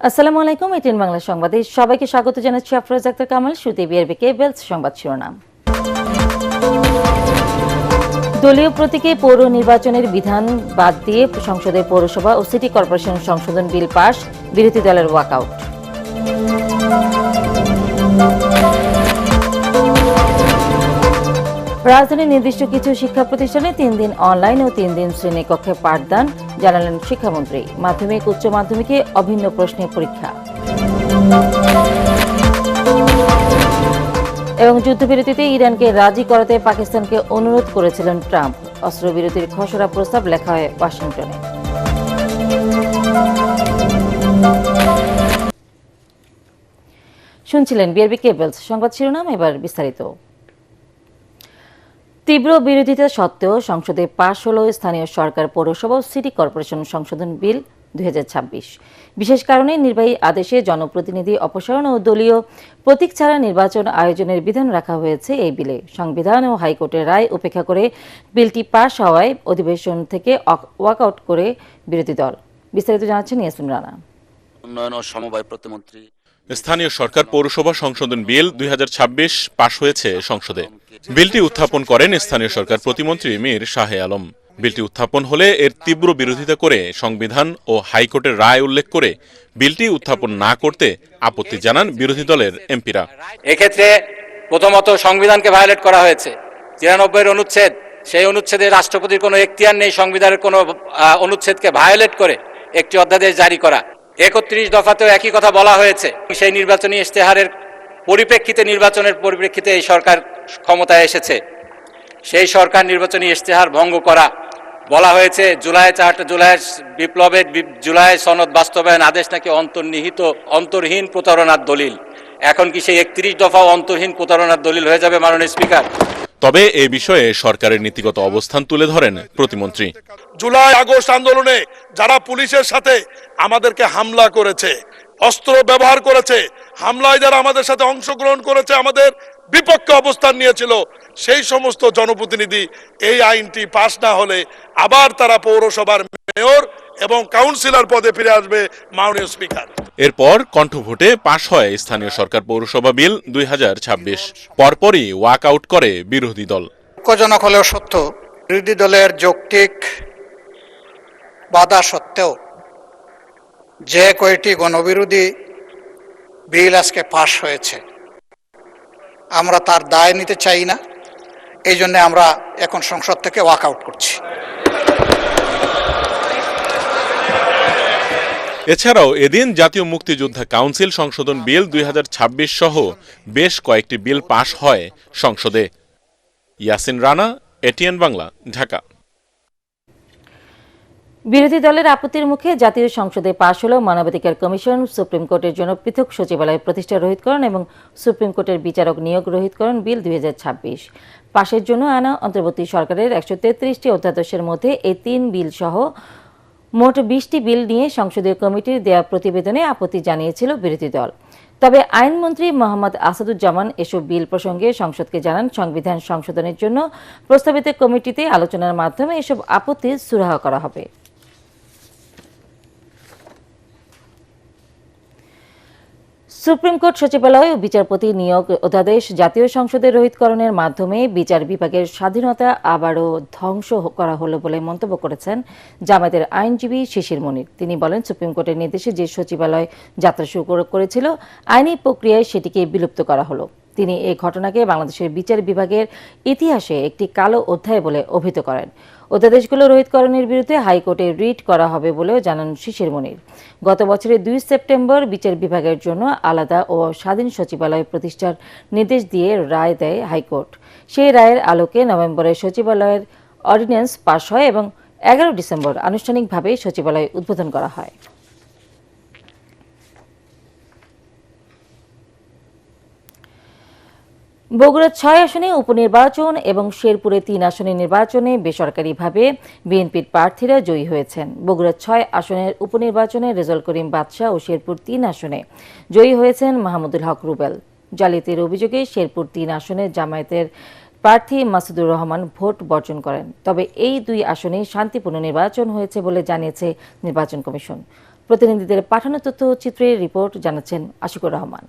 আসসালামু আলাইকুম। এটিএন বাংলা সংবাদে সবাইকে স্বাগত জানাচ্ছি। আফরোজ আক্তার কামাল। শুরুতে বিআরবি কেবলস সংবাদ শিরোনাম। দলীয় প্রতীকে পৌর নির্বাচনের বিধান বাদ দিয়ে সংসদে পৌরসভা ও সিটি কর্পোরেশন সংশোধন বিল পাস, বিরোধী দলের ওয়াকআউট। রাজধানীর নির্দিষ্ট কিছু শিক্ষা প্রতিষ্ঠানে 3 দিন অনলাইন ও 3 দিন শ্রেণীকক্ষে পাঠদান, জানালেন শিক্ষামন্ত্রী। মাধ্যমিক উচ্চ মাধ্যমিকে অভিন্ন প্রশ্নে পরীক্ষা। এবং যুদ্ধবিরতিতে ইরানকে রাজি করাতে পাকিস্তানকে অনুরোধ করেছিলেন ট্রাম্প। অস্ত্রবিরতির খসড়া প্রস্তাব লেখা হয় ওয়াশিংটনে। শুনছিলেন বিআরবি কেবলস সংবাদ শিরোনাম, এবার বিস্তারিত। তীব্র বিরোধিতা সত্ত্বেও সংসদে পাশ হল স্থানীয় সরকার, পৌরসভা ও সিটি কর্পোরেশন সংশোধন বিল 2026। বিশেষ কারণে নির্বাহী আদেশে জনপ্রতিনিধি অপসারণ ও দলীয় প্রতীক ছাড়া নির্বাচন আয়োজনের বিধান রাখা হয়েছে এই বিলে। সংবিধান ও হাইকোর্টের রায় উপেক্ষা করে বিলটি পাশ হওয়ায় অধিবেশন থেকে ওয়াকআউট করে বিরোধী দল। বিস্তারিত জানাচ্ছেন ইয়াসমিন রানা। উন্নয়ন ও সমবায় প্রতিমন্ত্রী। স্থানীয় সরকার পৌরসভা সংশোধন বিল 2026 পাশ হয়েছে সংসদে। বিলটি উত্থাপন করেন স্থানীয় সরকার প্রতিমন্ত্রী মীর শাহে আলম। বিলটি উত্থাপন হলে এর তীব্র বিরোধিতা করে সংবিধান ও হাইকোর্টের রায় উল্লেখ করে বিলটি উত্থাপন না করতে আপত্তি জানান বিরোধী দলের এমপিরা। এক্ষেত্রে প্রথমত সংবিধানকে ভায়োলেট করা হয়েছে। 93 অনুচ্ছেদ, সেই অনুচ্ছেদে রাষ্ট্রপতির কোনো এখতিয়ার নেই সংবিধানের কোনো অনুচ্ছেদকে ভায়োলেট করে একটি অধ্যাদেশ জারি করা। 31 দফাতেও একই কথা বলা হয়েছে। সেই নির্বাচনী ইশতেহারের নির্বাচনের পরিপ্রেক্ষিতে এই সরকার ক্ষমতায় এসেছে। সেই সরকার নির্বাচনী ইশতেহার ভঙ্গ করা। বলা হয়েছে জুলাই বিপ্লবের জুলাই সনদ বাস্তবায়ন আদেশ নাকি অন্তর্হীন প্রতারণার দলিল। এখন কি সেই 31 দফাও অন্তর্হীন প্রতারণার দলিল হয়ে যাবে মাননীয় স্পিকার? তবে এ বিষয়ে সরকারের নীতিগত অবস্থান তুলে ধরেন প্রতিমন্ত্রী। জুলাই আগস্ট আন্দোলনে যারা পুলিশের সাথে আমাদেরকে হামলা করেছে, অস্ত্র ব্যবহার করেছে, হামলায় যারা আমাদের সাথে অংশগ্রহণ করেছে, আমাদের বিপক্ষে অবস্থান নিয়েছিল, সেই সমস্ত জনপ্রতিনিধি এই আইনটি পাস না হলে আবার তারা পৌরসভার মেয়র এবং কাউন্সিলর পদে ফিরে আসবে মাননীয় স্পিকার। এরপর কণ্ঠভোটে পাশ হয় স্থানীয় সরকার পৌরসভা বিল 2026। পরপরই ওয়াকআউট করে বিরোধী দল। দুঃখজনক হলেও সত্য, বিরোধী দলের যৌক্তিক বাধা সত্ত্বেও যে কয়টি গণবিরোধী বিল আজকে পাশ হয়েছে, আমরা তার দায় নিতে চাই না। এই জন্য আমরা এখন সংসদ থেকে ওয়াকআউট করছি। এছাড়াও এদিন জাতীয় মুক্তিযোদ্ধা কাউন্সিল সংশোধন বিল 2026 সহ বেশ কয়েকটি বিল পাশ হয় সংসদে। ইয়াসিন রানা, এটিএন বাংলা, ঢাকা। বিরোধী দলের আপত্তির মুখে জাতীয় সংসদে পাশ হল মানবাধিকার কমিশন, সুপ্রিম কোর্টের জন্য পৃথক সচিবালয় প্রতিষ্ঠা রোহিতকরণ এবং সুপ্রিম কোর্টের বিচারক নিয়োগ রোহিতকরণ বিল 2026। পাশের জন্য আনা অন্তর্বর্তী সরকারের 133টি অধ্যাদেশের মধ্যে এই 3 বিল সহ মোট 20টি বিল নিয়ে সংসদীয় কমিটির দেয়া প্রতিবেদনে আপত্তি জানিয়েছিল বিরোধী দল। তবে আইনমন্ত্রী মোহাম্মদ আসাদুজ্জামান এসব বিল প্রসঙ্গে সংসদকে জানান, সংবিধান সংশোধনের জন্য প্রস্তাবিত কমিটিতে আলোচনার মাধ্যমে এসব আপত্তি সুরাহা করা হবে। সুপ্রিম কোর্ট সচিবালয় ও বিচারপতি নিয়োগ অধ্যাদেশ জাতীয় সংসদের রোহিতকরণের মাধ্যমে বিচার বিভাগের স্বাধীনতা আবারও ধ্বংস করা হলো বলে মন্তব্য করেছেন জামায়াতের আইনজীবী শিশির মনির। তিনি বলেন, সুপ্রিম কোর্টের নির্দেশে যে সচিবালয় যাত্রা শুরু করেছিল, আইনি প্রক্রিয়ায় সেটিকে বিলুপ্ত করা হলো। তিনি এই ঘটনাকে বাংলাদেশের বিচার বিভাগের ইতিহাসে একটি কালো অধ্যায় বলে অভিহিত করেন। অধ্যাদেশগুলো রোহিতকরণের বিরুদ্ধে হাইকোর্টে রিট করা হবে বলেও জানান শিশির মনির। গত বছরের 2 সেপ্টেম্বর বিচার বিভাগের জন্য আলাদা ও স্বাধীন সচিবালয় প্রতিষ্ঠার নির্দেশ দিয়ে রায় দেয় হাইকোর্ট। সেই রায়ের আলোকে নভেম্বরে সচিবালয়ের অর্ডিন্যান্স পাশ হয় এবং 11 ডিসেম্বর আনুষ্ঠানিকভাবে সচিবালয় উদ্বোধন করা হয়। বগুড়া 6 আসনে উপনির্বাচন এবং শেরপুরে 3 আসনে নির্বাচনে বেসরকারিভাবে বিএনপির প্রার্থীরা জয়ী হয়েছেন। বগুড়া 6 আসনের উপনির্বাচনে রেজাউল করিম বাদশা ও শেরপুর 3 আসনে জয়ী হয়েছেন মাহমুদুল হক রুবেল। জালিয়াতির অভিযোগে শেরপুর 3 আসনে জামায়াতের প্রার্থী মাসুদুর রহমান ভোট বর্জন করেন। তবে এই 2 আসনে শান্তিপূর্ণ নির্বাচন হয়েছে বলে জানিয়েছে নির্বাচন কমিশন। প্রতিনিধিদের পাঠানো তথ্যচিত্রের রিপোর্ট জানাচ্ছেন আশিকুর রহমান।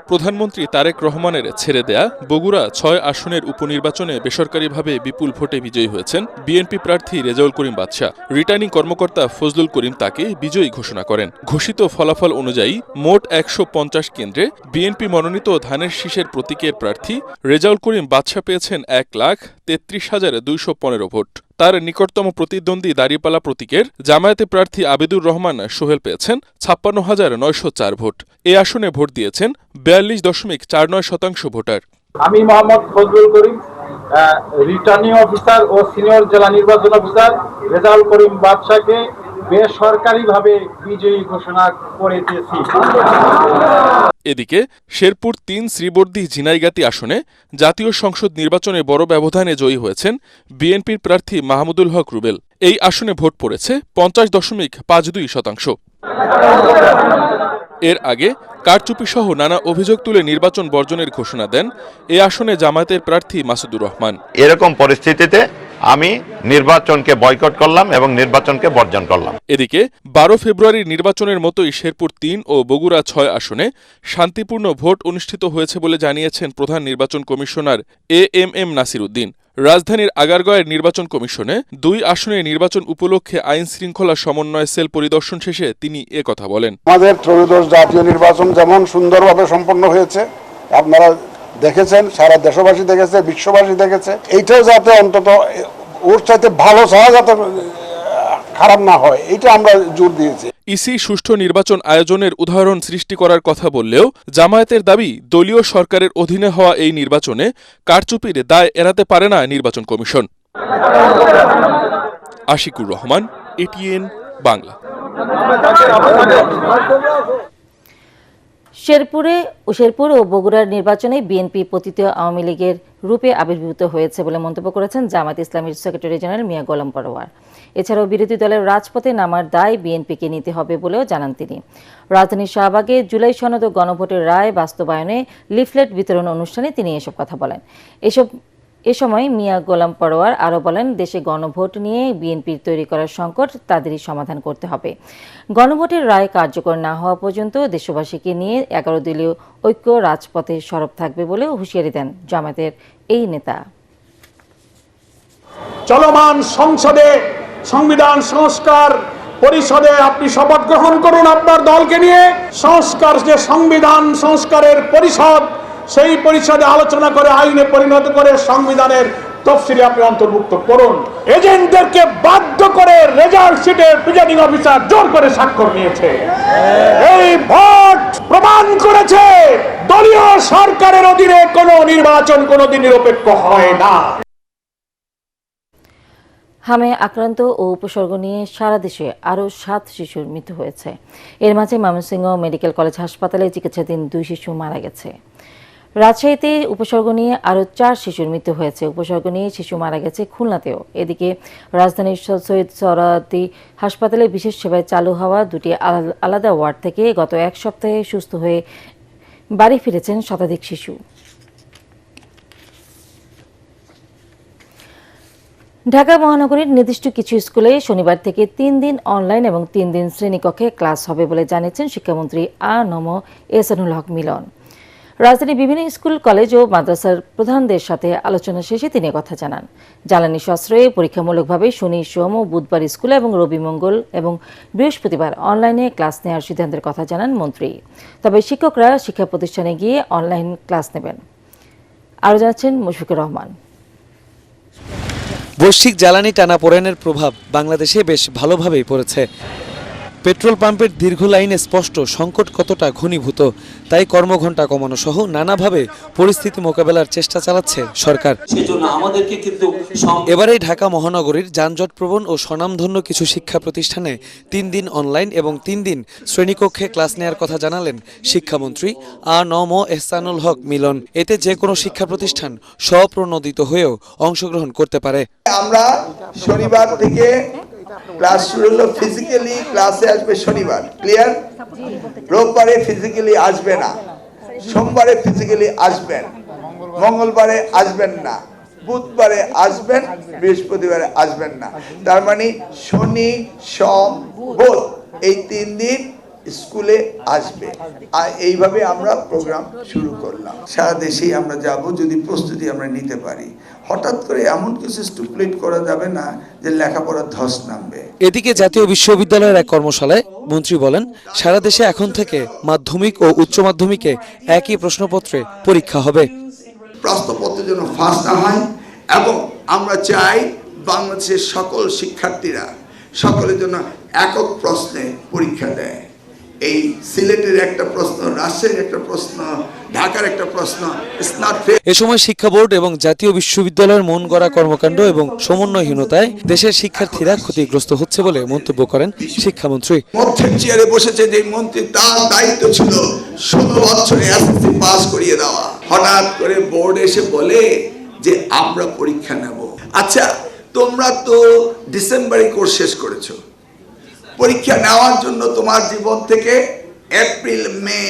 প্রধানমন্ত্রী তারেক রহমানের ছেড়ে দেয়া বগুড়া ৬ আসনের উপনির্বাচনে বেসরকারিভাবে বিপুল ভোটে বিজয়ী হয়েছেন বিএনপি প্রার্থী রেজাউল করিম বাদশা। রিটার্নিং কর্মকর্তা ফজলুল করিম তাকে বিজয়ী ঘোষণা করেন। ঘোষিত ফলাফল অনুযায়ী মোট ১৫০ কেন্দ্রে বিএনপি মনোনীত ধানের শীষের প্রতীকের প্রার্থী রেজাউল করিম বাদশা পেয়েছেন ১,৩৩,২১৫ ভোট। তার নিকটতম প্রতিদ্বন্দ্বী দাঁড়িপাল্লা প্রতীকের জামায়াতে প্রার্থী আবেদুর রহমান সোহেল পেয়েছেন ৫৬,৯০৪ ভোট। এ আসনে ভোট দিয়েছেন ৪২.৪৯% ভোটার। আমি মোহাম্মদ ফজলুল করিম, রিটার্নিং অফিসার ও সিনিয়র জেলা নির্বাচন অফিসার রেজাউল করিম বাদশাকে বেসরকারিভাবে বিজয়ী ঘোষণা করে দিয়েছি। এদিকে শেরপুর ৩ শ্রীবর্দী ঝিনাইগাতি আসনে জাতীয় সংসদ নির্বাচনে বড় ব্যবধানে জয়ী হয়েছেন বিএনপির প্রার্থী মাহমুদুল হক রুবেল। এই আসনে ভোট পড়েছে ৫০.৫২%। এর আগে কারচুপি সহ নানা অভিযোগ তুলে নির্বাচন বর্জনের ঘোষণা দেন এ আসনে জামায়াতের প্রার্থী মাসুদুর রহমান। এরকম পরিস্থিতিতে আমি নির্বাচনকে বয়কট করলাম এবং নির্বাচনকে বর্জন করলাম। এদিকে ১২ ফেব্রুয়ারির নির্বাচনের মতোই শেরপুর ৩ ও বগুড়া ৬ আসনে শান্তিপূর্ণ ভোট অনুষ্ঠিত হয়েছে বলে জানিয়েছেন প্রধান নির্বাচন কমিশনার এএমএম নাসির উদ্দিন। রাজধানীর আগারগাঁওয়ের নির্বাচন কমিশনে ২ আসনে নির্বাচন উপলক্ষে আইন শৃঙ্খলা সমন্বয় সেল পরিদর্শন শেষে তিনি কথা বলেন। আমাদের ত্রয়োদশ জাতীয় নির্বাচন যেমন সুন্দরভাবে সম্পন্ন হয়েছে, আপনারা দেখেছেন, সারা দেশবাসী দেখেছে, বিশ্ববাসী দেখেছে, এইটাও যাতে অন্তত ওর চাইতে ভালো ছাড়া যাতে খারাপ না হয়, এটা আমরা জোর দিয়েছি। ইসি সুষ্ঠু নির্বাচন আয়োজনের উদাহরণ সৃষ্টি করার কথা বললেও জামায়াতের দাবি দলীয় সরকারের অধীনে হওয়া এই নির্বাচনে কারচুপির দায় এড়াতে পারে না নির্বাচন কমিশন। আশিকুর রহমান, এটিএন বাংলা। শেরপুর ও বগুড়ার নির্বাচনে বিএনপি পতিত আওয়ামী লীগের রূপে আবির্ভূত হয়েছে বলে মন্তব্য করেছেন জামায়াত ইসলামীর সেক্রেটারি জেনারেল মিয়া গোলাম পরোয়ার। এছাড়াও বিরোধী দলের রাজপথে নামার দায় বিএনপিকে নিতে হবে বলেও জানান তিনি। রাজধানীর শাহবাগে জুলাই সনদ ও গণভোটের রায় বাস্তবায়নে লিফলেট বিতরণ অনুষ্ঠানে তিনি এসব কথা বলেন। এ সময় মিয়া গোলাম পরোয়ার আরও বলেন, দেশে গণভোট নিয়ে বিএনপির তৈরি করার সংকট তাদেরই সমাধান করতে হবে। গণভোটের রায় কার্যকর না হওয়া পর্যন্ত দেশবাসীকে নিয়ে 11 দলীয় ঐক্য রাজপথে সরব থাকবে বলেও হুঁশিয়ারি দেন জামায়াতের এই নেতা। চলমান সংসদে সংবিধান সংস্কার পরিষদে আপনি শপথ গ্রহণ করুন আপনার দলকে নিয়ে। সংস্কার যে সংবিধান সংস্কারের পরিষদ, সেই পরিষদে আলোচনা করে আইনে পরিণত করে সংবিধানের তফসিলে আপনি অন্তর্ভুক্ত করুন। এজেন্টদেরকে বাধ্য করে রেজাল্ট শিটের প্রিজাইডিং অফিসার জোর করে স্বাক্ষর নিয়েছে। এই ভোট প্রমাণ করেছে দলীয় সরকারের অধীনে কোনো নির্বাচন কোনোদিন নিরপেক্ষ হয় না। হামে আক্রান্ত ও উপসর্গ নিয়ে সারা দেশে আরও 7 শিশুর মৃত্যু হয়েছে। এর মাঝে ময়মনসিংহ মেডিকেল কলেজ হাসপাতালে চিকিৎসাধীন 2 শিশু মারা গেছে। রাজশাহীতে উপসর্গ নিয়ে আরও 4 শিশুর মৃত্যু হয়েছে। উপসর্গ নিয়ে শিশু মারা গেছে খুলনাতেও। এদিকে রাজধানীর সৈয়দ সরাতি হাসপাতালে বিশেষ সেবায় চালু হওয়া 2টি আলাদা ওয়ার্ড থেকে গত 1 সপ্তাহে সুস্থ হয়ে বাড়ি ফিরেছেন শতাধিক শিশু। ঢাকা মহানগরীর নির্দিষ্ট কিছু স্কুলে শনিবার থেকে 3 দিন অনলাইন এবং 3 দিন শ্রেণীকক্ষে ক্লাস হবে বলে জানিয়েছেন শিক্ষামন্ত্রী আ.ন.ম এহসানুল হক মিলন। রাজধানীর বিভিন্ন স্কুল, কলেজ ও মাদ্রাসার প্রধানদের সাথে আলোচনা শেষে তিনি কথা জানান। জ্বালানি সাশ্রয়ে পরীক্ষামূলকভাবে শনি, সোম ও বুধবার স্কুলে এবং রবি, মঙ্গল এবং বৃহস্পতিবার অনলাইনে ক্লাস নেওয়ার সিদ্ধান্তের কথা জানান মন্ত্রী। তবে শিক্ষকরা শিক্ষা প্রতিষ্ঠানে গিয়ে অনলাইন ক্লাস নেবেন। আরও জানাচ্ছেন মুশফিকুর রহমান। বৈশ্বিক জ্বালানি টানাপোড়েনের প্রভাব বাংলাদেশে বেশ ভালোভাবেই পড়েছে। পেট্রোল পাম্পের দীর্ঘ লাইনে স্পষ্ট সংকট কতটা ঘনীভূত, তাই কর্মঘণ্টা কমানো সহ নানাভাবে পরিস্থিতি মোকাবেলার চেষ্টা চালাচ্ছে সরকার। এবারেই ঢাকা মহানগরীর যানজটপ্রবণ ও স্বনামধন্য কিছু শিক্ষা প্রতিষ্ঠানে 3 দিন অনলাইন এবং 3 দিন শ্রেণীকক্ষে ক্লাস নেওয়ার কথা জানালেন শিক্ষামন্ত্রী আ.ন.ম এহসানুল হক মিলন। এতে যে কোনো শিক্ষা প্রতিষ্ঠান স্বপ্রণোদিত হয়েও অংশগ্রহণ করতে পারে। আমরা শনিবার থেকে ক্লাস শুরু হলো, ফিজিক্যালি ক্লাসে আসবে শনিবার, ক্লিয়ার? রোববারে ফিজিক্যালি আসবে না, সোমবারে ফিজিক্যালি আসবেন, মঙ্গলবারে আসবেন না, বুধবারে আসবেন, বৃহস্পতিবারে আসবেন না। তার মানে শনি, সোম, বুধ এই 3 দিন স্কুলে আসবে। আর এইভাবে আমরা প্রোগ্রাম শুরু করলাম। সারা দেশেই আমরা যাব যদি প্রস্তুতি আমরা নিতে পারি। হঠাৎ করে এমন কিছু স্টুপলেট করা যাবে না যে লেখাপড়া ধস নামবে। এদিকে জাতীয় বিশ্ববিদ্যালয়ের এক কর্মশালায় মন্ত্রী বলেন, সারা দেশে এখন থেকে মাধ্যমিক ও উচ্চ মাধ্যমিকে একই প্রশ্নপত্রে পরীক্ষা হবে। প্রশ্নপত্র যেন ফাঁস না হয় এবং আমরা চাই বাংলাদেশের সকল শিক্ষার্থীরা সকলের জন্য একক প্রশ্নে পরীক্ষা দেয়। এই সিলেটের একটা প্রশ্ন, রাজশাহীর একটা প্রশ্ন, ঢাকার একটা প্রশ্ন, ইটস নট ফেয়ার। এ সময় শিক্ষা বোর্ড এবং জাতীয় বিশ্ববিদ্যালয়ের মন গড়া কর্মকাণ্ড এবং সমন্বয়হীনতায় দেশের শিক্ষার্থীরা ক্ষতিগ্রস্ত হচ্ছে বলে মন্তব্য করেন শিক্ষামন্ত্রী। মধ্যের চেয়ারে বসেছে যে মন্ত্রী, তার দায়িত্ব ছিল 16 বছরে এসএসসি পাস করিয়ে দেওয়া। হঠাৎ করে বোর্ড এসে বলে যে আমরা পরীক্ষা নেব। আচ্ছা, তোমরা তো ডিসেম্বরে কোর্স শেষ করেছো, পরীক্ষা নেওয়ার জন্য তোমার জীবন থেকে এপ্রিল, মে,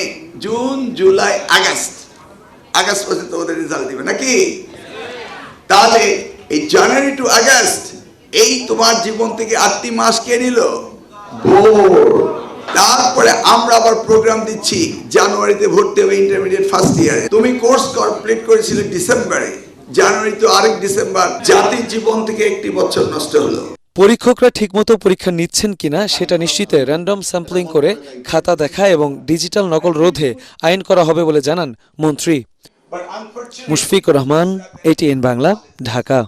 জুন, জুলাই, আগস্ট পর্যন্ত তোমাদের রেজাল্ট দিবে নাকি? তাহলে এই জানুয়ারি টু আগস্ট এই তোমার জীবন থেকে 8টি মাস কে নিল? বোর্ড। তারপরে আমরা আবার প্রোগ্রাম দিচ্ছি জানুয়ারিতে ভর্তি হবে ইন্টারমিডিয়েট ফার্স্ট ইয়ারে। তুমি কোর্স কমপ্লিট করেছিলে ডিসেম্বরে, জানুয়ারি তো আরেক ডিসেম্বর, জাতির জীবন থেকে 1 বছর নষ্ট হলো। পরীক্ষকরা ঠিকমতো পরীক্ষা নিচ্ছেন কিনা সেটা নিশ্চিতে র্যান্ডম স্যাম্পলিং করে খাতা দেখা এবং ডিজিটাল নকল রোধে আইন করা হবে বলে জানান মন্ত্রী। মুশফিকুর রহমান, ATN বাংলা, ঢাকা।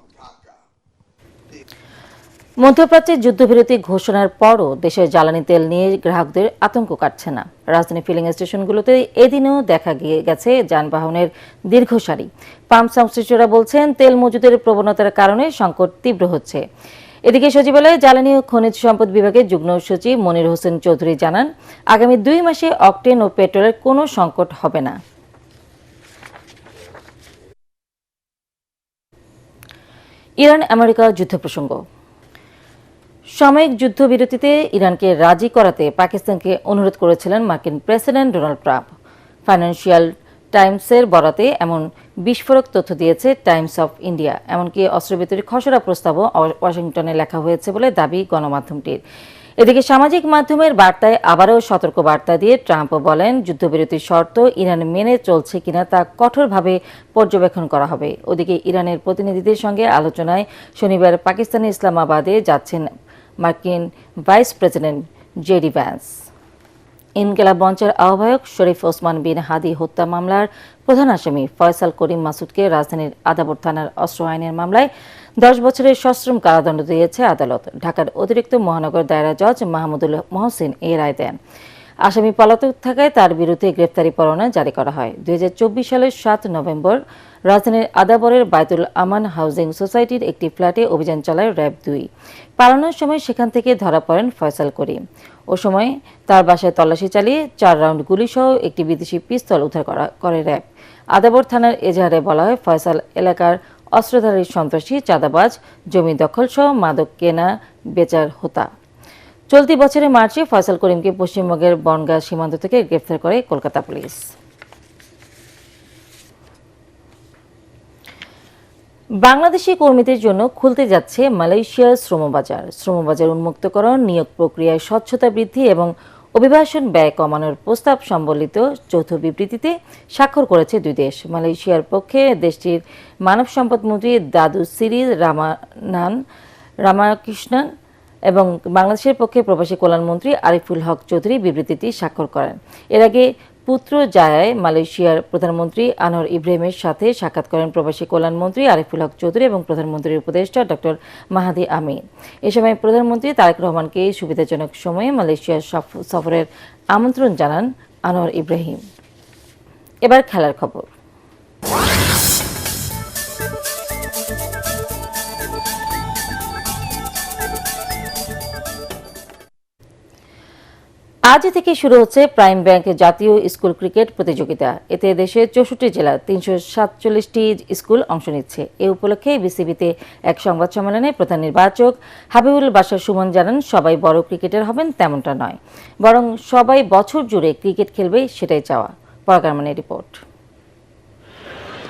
মধ্যপ্রাচ্যে যুদ্ধবিরতি ঘোষণার পরও দেশের জ্বালানি তেল নিয়ে গ্রাহকদের আতঙ্ক কাটছে না। রাজধানী ফিলিং স্টেশনগুলোতে এদিনও দেখা গেছে যানবাহনের দীর্ঘ সারি। পাম্প সংশ্লিষ্টরা বলছেন, তেল মজুদের প্রবণতার কারণে সংকট তীব্র হচ্ছে। এদিকে সচিবালয়ে জ্বালানি ও খনিজ সম্পদ বিভাগের যুগ্ম সচিব মনির হোসেন চৌধুরী জানান, আগামী 2 মাসে অকটেন ও পেট্রোলের কোনো সংকট হবে না। ইরান আমেরিকা যুদ্ধ প্রসঙ্গ। সাময়িক যুদ্ধবিরতিতে ইরানকে রাজি করাতে পাকিস্তানকে অনুরোধ করেছিলেন মার্কিন প্রেসিডেন্ট ডোনাল্ড ট্রাম্প। ফাইন্যান্সিয়াল টাইমসের বরাতে এমন বিস্ফোরক তথ্য দিয়েছে টাইমস অফ ইন্ডিয়া। এমনকি অস্ত্রবিরতির খসড়া প্রস্তাবও ওয়াশিংটনে লেখা হয়েছে বলে দাবি গণমাধ্যমটির। এদিকে সামাজিক মাধ্যমের বার্তায় আবারও সতর্ক বার্তা দিয়ে ট্রাম্প বলেন, যুদ্ধবিরতির শর্ত ইরান মেনে চলছে কিনা তা কঠোরভাবে পর্যবেক্ষণ করা হবে। ওদিকে ইরানের প্রতিনিধিদের সঙ্গে আলোচনায় শনিবার পাকিস্তানের ইসলামাবাদে যাচ্ছেন মার্কিন ভাইস প্রেসিডেন্ট জেডি ভ্যান্স। ইনকিলাব মঞ্চের আহ্বায়ক শরীফ ওসমান বিন হাদি হত্যা মামলার প্রধান আসামি ফয়সাল করিম মাসুদকে রাজধানীর আদাবর থানার অস্ত্র আইনের মামলায় 10 বছরের সশ্রম কারাদণ্ড দিয়েছে আদালত। ঢাকার অতিরিক্ত মহানগর দায়রা জজ মাহমুদুল মহসিন এই রায় দেন। আসামি পলাতক থাকায় তার বিরুদ্ধে গ্রেফতারি পরোয়ানা জারি করা হয়। 2024 সালের 7 নভেম্বর রাজধানীর আদাবরের বায়তুল আমান হাউজিং সোসাইটির একটি ফ্ল্যাটে অভিযান চালায় র্যাব 2। পালানোর সময় সেখান থেকে ধরা পড়েন ফয়সাল করিম। ও সময় তার বাসায় তল্লাশি চালিয়ে 4 রাউন্ড গুলিসহ একটি বিদেশি পিস্তল উদ্ধার করে র্যাব। আদাবর থানার এজাহারে বলা হয়, ফয়সাল এলাকার অস্ত্রধারী সন্ত্রাসী, চাঁদাবাজ, জমি দখলসহ মাদক কেনা বেচার হোতা। চলতি বছরের মার্চে ফয়সাল করিমকে পশ্চিমবঙ্গের বনগাঁ সীমান্ত থেকে গ্রেফতার করে কলকাতা পুলিশ। বাংলাদেশি কর্মীদের জন্য খুলতে যাচ্ছে মালয়েশিয়ার শ্রমবাজার। শ্রমবাজার উন্মুক্তকরণ, নিয়োগ প্রক্রিয়ায় স্বচ্ছতা বৃদ্ধি এবং অভিবাসন ব্যয় কমানোর প্রস্তাব সম্বলিত যৌথ বিবৃতিতে স্বাক্ষর করেছে 2 দেশ। মালয়েশিয়ার পক্ষে দেশটির মানব সম্পদ মন্ত্রী দাদু সিরি রামাকৃষ্ণন এবং বাংলাদেশের পক্ষে প্রবাসী কল্যাণমন্ত্রী আরিফুল হক চৌধুরী বিবৃতিটি স্বাক্ষর করেন। এর আগে পুত্র জায়ায় মালয়েশিয়ার প্রধানমন্ত্রী আনোয়ার ইব্রাহিমের সাথে সাক্ষাৎ করেন প্রবাসী কল্যাণমন্ত্রী আরিফুল হক চৌধুরী এবং প্রধানমন্ত্রীর উপদেষ্টা ডক্টর মাহাদি আমিন। এ সময় প্রধানমন্ত্রী তারেক রহমানকে সুবিধাজনক সময়ে মালয়েশিয়ার সফরের আমন্ত্রণ জানান আনোয়ার ইব্রাহিম। এবার খেলার খবর। আজ থেকে শুরু হচ্ছে প্রাইম ব্যাংক জাতীয় স্কুল ক্রিকেট প্রতিযোগিতা। এতে দেশের 64 জেলার 347টি স্কুল অংশ নিচ্ছে। এ উপলক্ষে বিসিবিতে এক সংবাদ সম্মেলনে প্রধান নির্বাচক হাবিবুল বাশার সুমন জানান, সবাই বড় ক্রিকেটার হবেন তেমনটা নয়, বরং সবাই বছর জুড়ে ক্রিকেট খেলবে সেটাই চাওয়া। পরাগারমানের রিপোর্ট।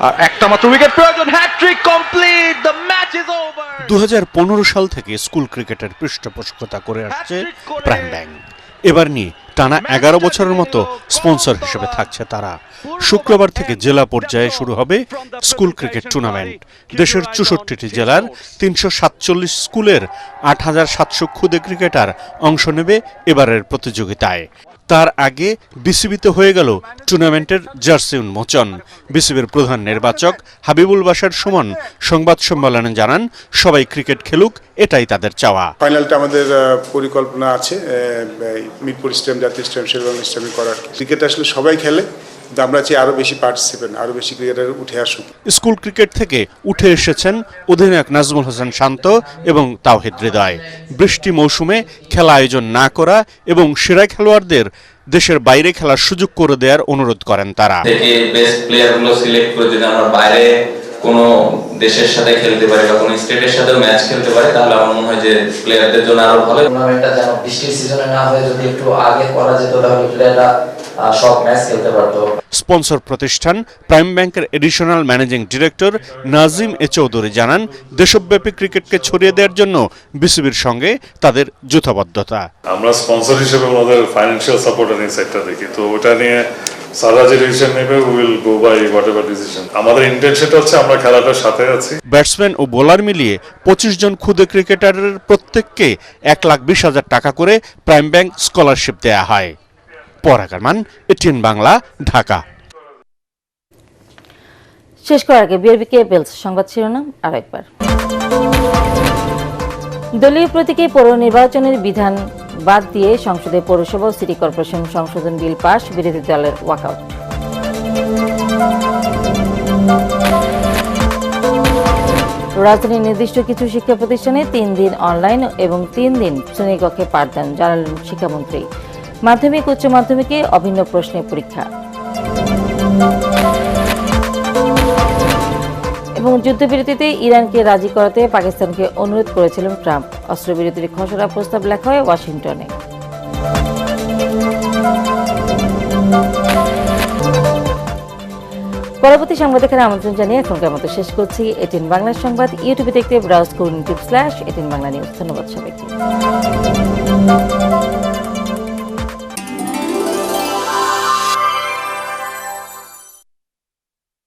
আর একটা মাত্র উইকেট প্রয়োজন, hattrick complete, the match is over. 2015 সাল থেকে স্কুল ক্রিকেটের পৃষ্ঠপোষকতা করে আসছে প্রাইম ব্যাংক। এবার নিয়ে টানা 11 বছরের মতো স্পন্সর হিসেবে থাকছে তারা। শুক্রবার থেকে জেলা পর্যায়ে শুরু হবে স্কুল ক্রিকেট টুর্নামেন্ট। দেশের 64টি জেলার 347 স্কুলের 8700 খুদে ক্রিকেটার অংশ নেবে এবারের প্রতিযোগিতায়। তার আগে বিসিবিতে হয়ে গেল টুর্নামেন্টের জার্সি উন্মোচন। বিসিবির প্রধান নির্বাচক হাবিবুল বাশার সুমন সংবাদ সম্মেলনে জানান, সবাই ক্রিকেট খেলুক, এটাই তাদের চাওয়া। ফাইনালটা আমাদের পরিকল্পনা আছে মিরপুর স্টেডিয়াম, জাতীয় স্টেডিয়াম, শেরেবাংলা স্টেডিয়ামে করার। ক্রিকেট আসলে সবাই খেলে, আমরা চাই আরো বেশি পার্টিসিপেন্ট, আরো বেশি ক্রিকেটার উঠে আসুক। স্কুল ক্রিকেট থেকে উঠে এসেছেন অধিনায়ক নাজমুল হোসেন শান্ত এবং তাওহিদ হৃদয়। বৃষ্টি মৌসুমে খেলা আয়োজন না করা এবং সেরা খেলোয়াড়দের দেশের বাইরে খেলার সুযোগ করে দেওয়ার অনুরোধ করেন তারা। বেস্ট প্লেয়ারগুলো সিলেক্ট করে যদি আমরা বাইরে কোনো দেশের সাথে খেলতে পারি বা কোনো স্টেটের সাথেও ম্যাচ খেলতে পারি, তাহলে আমার মনে হয় যে প্লেয়ারদের জন্য আরো ভালো। টুর্নামেন্টটা যেন বৃষ্টির সিজনে না হয়ে যদি একটু আগে করা যেত, তাহলে প্লেয়াররা সব ম্যাচ খেলতে পারতো। স্পন্সর প্রতিষ্ঠান প্রাইম ব্যাংকের এডিশনাল ম্যানেজিং ডিরেক্টর নাজিম এ চৌধুরী জানান, দেশব্যাপী ক্রিকেটকে ছড়িয়ে দেওয়ার জন্য বিসিবির সঙ্গে তাদের যৌথবদ্ধতা। আমরা স্পন্সর হিসেবে ওনাদের ফাইন্যান্সিয়াল সাপোর্টের সাইডটা দেখি, তো ওটা নিয়ে সারা যে ডিসিশন নেবে will go by whatever decision. আমাদের ইন্টেনশনটা হচ্ছে আমরা খেলাটার সাথে আছি। ব্যাটসম্যান ও বোলার মিলিয়ে 25 জন ক্ষুদে ক্রিকেটারের প্রত্যেককে 1,20,000 টাকা করে প্রাইম ব্যাংক স্কলারশিপ দেয়া হয়। পরাগ আরমান, এটিএন বাংলা, ঢাকা। শেষ করার আগে বিআরবি কেবলস সংবাদ শিরোনাম আরেকবার। দলীয় প্রতীকে পৌর নির্বাচনের বিধান বাদ দিয়ে সংসদে পৌরসভা ও সিটি কর্পোরেশন সংশোধন বিল পাস, বিরোধী দলের ওয়াকআউট। রাজধানীর নির্দিষ্ট কিছু শিক্ষা প্রতিষ্ঠানে 3 দিন অনলাইন এবং 3 দিন শ্রেণীকক্ষে পাঠদান, জানালেন শিক্ষামন্ত্রী। মাধ্যমিক উচ্চ মাধ্যমিকে অভিন্ন প্রশ্নে পরীক্ষা। এবং যুদ্ধবিরতিতে ইরানকে রাজি করাতে পাকিস্তানকে অনুরোধ করেছিলেন ট্রাম্প। অস্ত্রবিরতির খসড়া প্রস্তাব লেখা হয় ওয়াশিংটনে। পরবর্তী সংবাদ দেখার আমন্ত্রণ জানিয়ে এখনকার মতো শেষ করছি। এটিএন বাংলা সংবাদ ইউটিউবে দেখতে ব্রাউজ করুন /এটিএন বাংলা নিউজ। ধন্যবাদ সবাইকে।